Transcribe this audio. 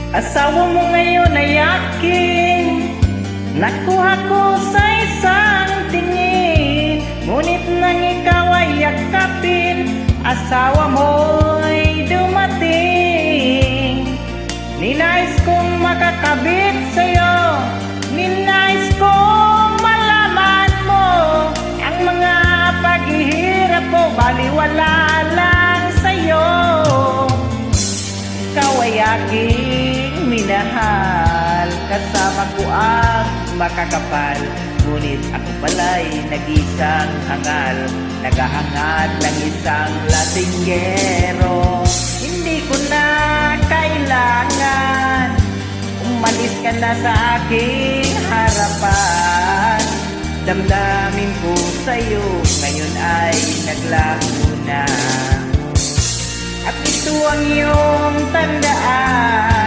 Asawa mo ngayon ay akin, nakuha ko sa isang tingin. Ngunit nang ikaw ay yakapin, asawa mo'y dumating. Ninais kong makakabit sa'yo, ninais kong malaman mo ang mga paghihirap ko, baliwala lang sa'yo. Ikaw ay aking minahal, kasama ko ang makakapal. Ngunit ako pala'y nag-isang hangal, naghahangad ng isang lasinggero. Hindi ko na kailangan, umalis ka na sa aking harapan. Damdamin ko sa'yo, ngayon ay naglaho na. At ito ang iyong tandaan,